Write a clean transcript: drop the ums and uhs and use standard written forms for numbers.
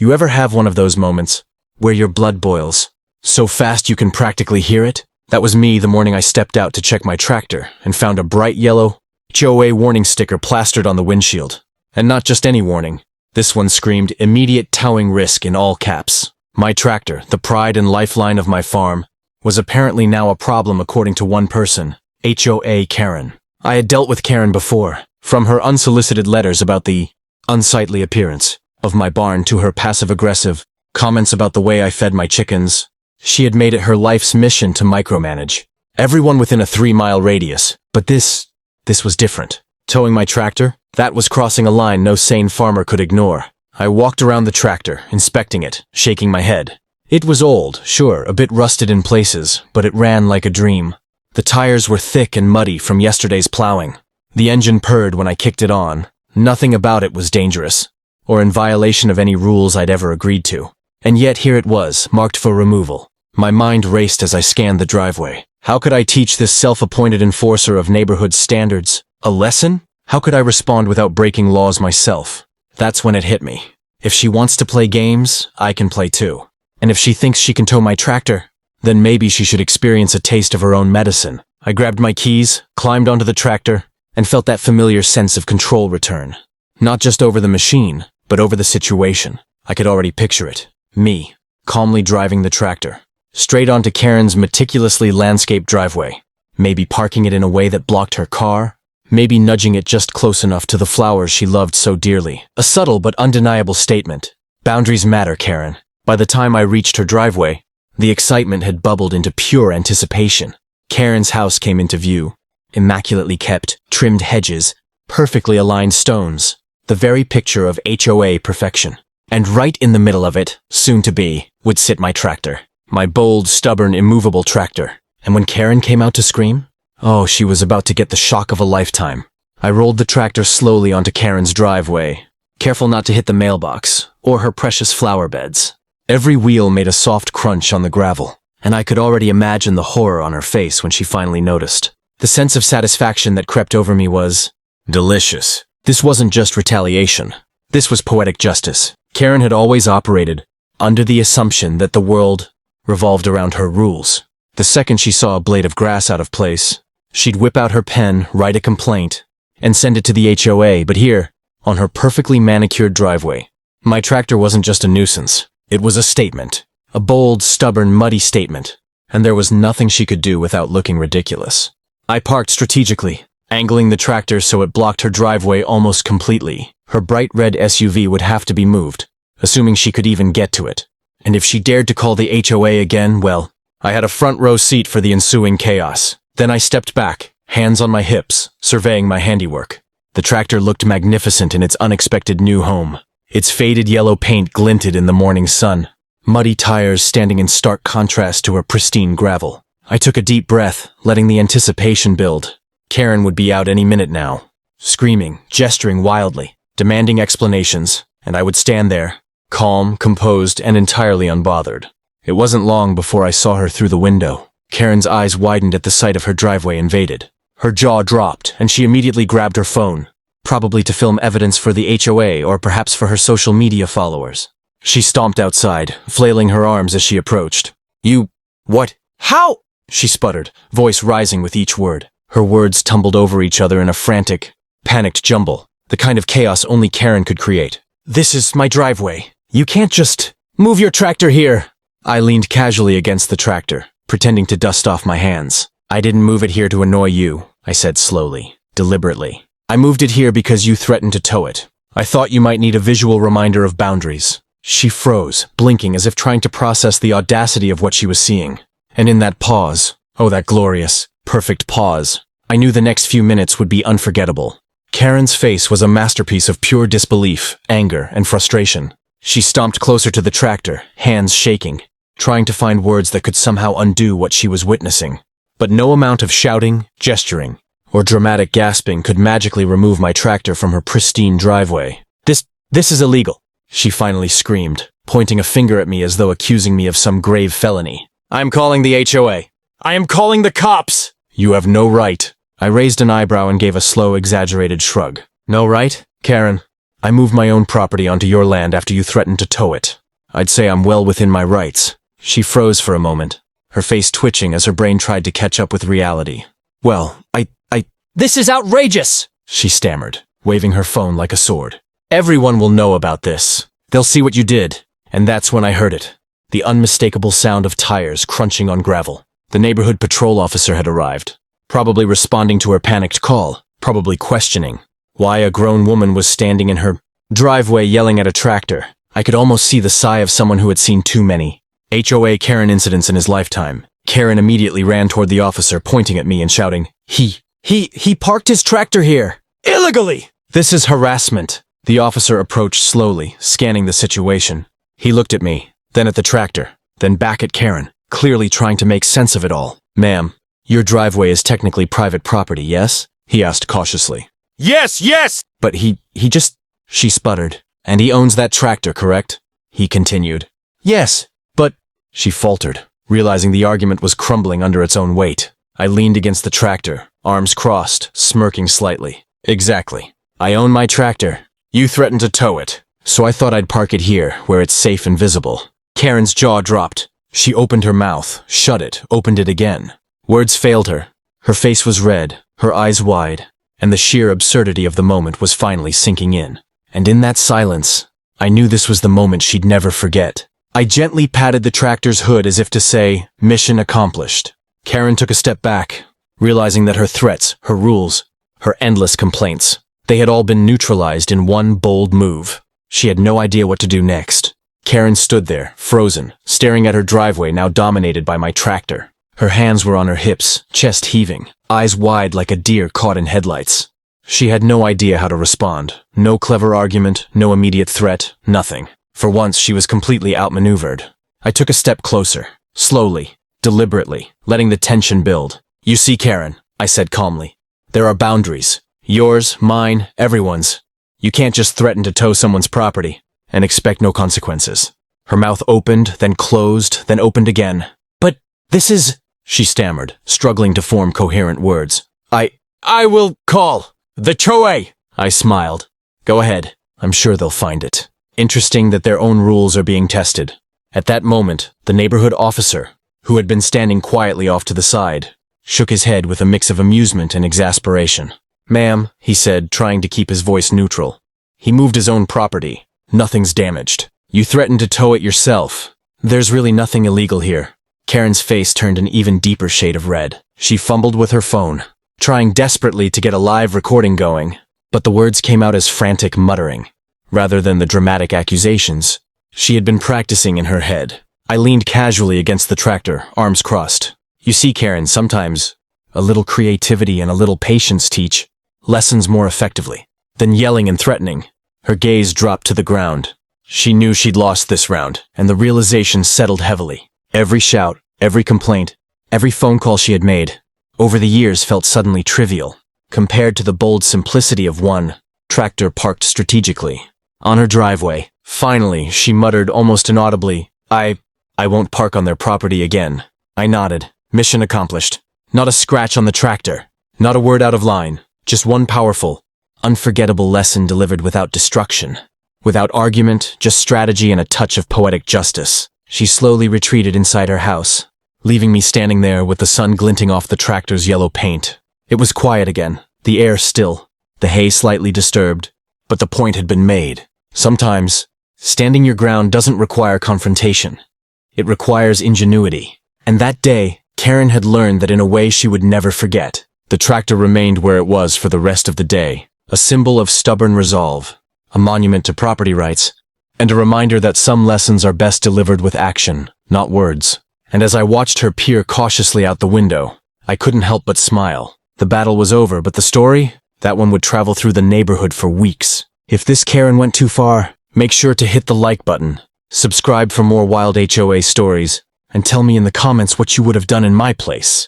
You ever have one of those moments where your blood boils so fast you can practically hear it? That was me the morning I stepped out to check my tractor and found a bright yellow HOA warning sticker plastered on the windshield. And not just any warning. This one screamed immediate towing risk in all caps. My tractor, the pride and lifeline of my farm, was apparently now a problem according to one person, HOA Karen. I had dealt with Karen before, from her unsolicited letters about the unsightly appearance of my barn to her passive-aggressive comments about the way I fed my chickens. She had made it her life's mission to micromanage everyone within a 3-mile radius. But this was different. Towing my tractor, that was crossing a line no sane farmer could ignore. I walked around the tractor, inspecting it, shaking my head. It was old, sure, a bit rusted in places, but it ran like a dream. The tires were thick and muddy from yesterday's plowing. The engine purred when I kicked it on. Nothing about it was dangerous, or in violation of any rules I'd ever agreed to. And yet here it was, marked for removal. My mind raced as I scanned the driveway. How could I teach this self-appointed enforcer of neighborhood standards a lesson? How could I respond without breaking laws myself? That's when it hit me. If she wants to play games, I can play too. And if she thinks she can tow my tractor, then maybe she should experience a taste of her own medicine. I grabbed my keys, climbed onto the tractor, and felt that familiar sense of control return. Not just over the machine, but over the situation. I could already picture it. Me, calmly driving the tractor, straight onto Karen's meticulously landscaped driveway. Maybe parking it in a way that blocked her car. Maybe nudging it just close enough to the flowers she loved so dearly. A subtle but undeniable statement. Boundaries matter, Karen. By the time I reached her driveway, the excitement had bubbled into pure anticipation. Karen's house came into view. Immaculately kept, trimmed hedges, perfectly aligned stones. The very picture of HOA perfection. And right in the middle of it, soon to be, would sit my tractor. My bold, stubborn, immovable tractor. And when Karen came out to scream, oh, she was about to get the shock of a lifetime. I rolled the tractor slowly onto Karen's driveway, careful not to hit the mailbox or her precious flower beds. Every wheel made a soft crunch on the gravel, and I could already imagine the horror on her face when she finally noticed. The sense of satisfaction that crept over me was delicious. This wasn't just retaliation. This was poetic justice. Karen had always operated under the assumption that the world revolved around her rules. The second she saw a blade of grass out of place, she'd whip out her pen, write a complaint, and send it to the HOA. But here, on her perfectly manicured driveway, my tractor wasn't just a nuisance. It was a statement. A bold, stubborn, muddy statement. And there was nothing she could do without looking ridiculous. I parked strategically, angling the tractor so it blocked her driveway almost completely. Her bright red SUV would have to be moved, assuming she could even get to it. And if she dared to call the HOA again, well, I had a front row seat for the ensuing chaos. Then I stepped back, hands on my hips, surveying my handiwork. The tractor looked magnificent in its unexpected new home. Its faded yellow paint glinted in the morning sun, muddy tires standing in stark contrast to her pristine gravel. I took a deep breath, letting the anticipation build. Karen would be out any minute now, screaming, gesturing wildly, demanding explanations, and I would stand there, calm, composed, and entirely unbothered. It wasn't long before I saw her through the window. Karen's eyes widened at the sight of her driveway invaded. Her jaw dropped, and she immediately grabbed her phone, probably to film evidence for the HOA or perhaps for her social media followers. She stomped outside, flailing her arms as she approached. You... what? How? She sputtered, voice rising with each word. Her words tumbled over each other in a frantic, panicked jumble, the kind of chaos only Karen could create. This is my driveway. You can't just... move your tractor here. I leaned casually against the tractor, pretending to dust off my hands. I didn't move it here to annoy you, I said slowly, deliberately. I moved it here because you threatened to tow it. I thought you might need a visual reminder of boundaries. She froze, blinking as if trying to process the audacity of what she was seeing. And in that pause, oh, that glorious, perfect pause, I knew the next few minutes would be unforgettable. Karen's face was a masterpiece of pure disbelief, anger, and frustration. She stomped closer to the tractor, hands shaking, trying to find words that could somehow undo what she was witnessing. But no amount of shouting, gesturing, or dramatic gasping could magically remove my tractor from her pristine driveway. This is illegal, she finally screamed, pointing a finger at me as though accusing me of some grave felony. I'm calling the HOA. I am calling the cops! You have no right. I raised an eyebrow and gave a slow, exaggerated shrug. No right? Karen, I moved my own property onto your land after you threatened to tow it. I'd say I'm well within my rights." She froze for a moment, her face twitching as her brain tried to catch up with reality. "Well, This is outrageous!" she stammered, waving her phone like a sword. "Everyone will know about this. They'll see what you did." And that's when I heard it. The unmistakable sound of tires crunching on gravel. The neighborhood patrol officer had arrived, probably responding to her panicked call, probably questioning why a grown woman was standing in her driveway yelling at a tractor. I could almost see the sigh of someone who had seen too many HOA Karen incidents in his lifetime. Karen immediately ran toward the officer, pointing at me and shouting, He parked his tractor here! Illegally! This is harassment." The officer approached slowly, scanning the situation. He looked at me, then at the tractor, then back at Karen, clearly trying to make sense of it all. "Ma'am, your driveway is technically private property, yes?" he asked cautiously. Yes! "But he just," she sputtered. "And he owns that tractor, correct?" he continued. "Yes, but," she faltered, realizing the argument was crumbling under its own weight. I leaned against the tractor, arms crossed, smirking slightly. "Exactly. I own my tractor. You threatened to tow it, so I thought I'd park it here, where it's safe and visible." Karen's jaw dropped. She opened her mouth, shut it, opened it again. Words failed her. Her face was red, her eyes wide, and the sheer absurdity of the moment was finally sinking in. And in that silence, I knew this was the moment she'd never forget. I gently patted the tractor's hood as if to say, "Mission accomplished." Karen took a step back, realizing that her threats, her rules, her endless complaints, they had all been neutralized in one bold move. She had no idea what to do next. Karen stood there, frozen, staring at her driveway now dominated by my tractor. Her hands were on her hips, chest heaving, eyes wide like a deer caught in headlights. She had no idea how to respond. No clever argument, no immediate threat, nothing. For once, she was completely outmaneuvered. I took a step closer, slowly, deliberately, letting the tension build. "You see, Karen," I said calmly, "there are boundaries. Yours, mine, everyone's. You can't just threaten to tow someone's property and expect no consequences." Her mouth opened, then closed, then opened again. "But this is," she stammered, struggling to form coherent words. I will call the HOA." I smiled. "Go ahead. I'm sure they'll find it." Interesting that their own rules are being tested. At that moment, the neighborhood officer, who had been standing quietly off to the side, shook his head with a mix of amusement and exasperation. "Ma'am," he said, trying to keep his voice neutral. "He moved his own property. Nothing's damaged. You threatened to tow it yourself. There's really nothing illegal here." Karen's face turned an even deeper shade of red. She fumbled with her phone, trying desperately to get a live recording going, but the words came out as frantic muttering, rather than the dramatic accusations she had been practicing in her head. I leaned casually against the tractor, arms crossed. "You see, Karen, sometimes a little creativity and a little patience teach lessons more effectively than yelling and threatening." Her gaze dropped to the ground. She knew she'd lost this round, and the realization settled heavily. Every shout, every complaint, every phone call she had made over the years felt suddenly trivial, compared to the bold simplicity of one tractor parked strategically on her driveway. Finally, she muttered almost inaudibly, I won't park on their property again." I nodded. Mission accomplished. Not a scratch on the tractor. Not a word out of line. Just one powerful, unforgettable lesson delivered without destruction. Without argument, just strategy and a touch of poetic justice. She slowly retreated inside her house, leaving me standing there with the sun glinting off the tractor's yellow paint. It was quiet again, the air still, the hay slightly disturbed, but the point had been made. Sometimes, standing your ground doesn't require confrontation. It requires ingenuity. And that day, Karen had learned that in a way she would never forget. The tractor remained where it was for the rest of the day, a symbol of stubborn resolve, a monument to property rights, and a reminder that some lessons are best delivered with action, not words. And as I watched her peer cautiously out the window, I couldn't help but smile. The battle was over, but the story? That one would travel through the neighborhood for weeks. If this Karen went too far, make sure to hit the like button, subscribe for more wild HOA stories, and tell me in the comments what you would have done in my place.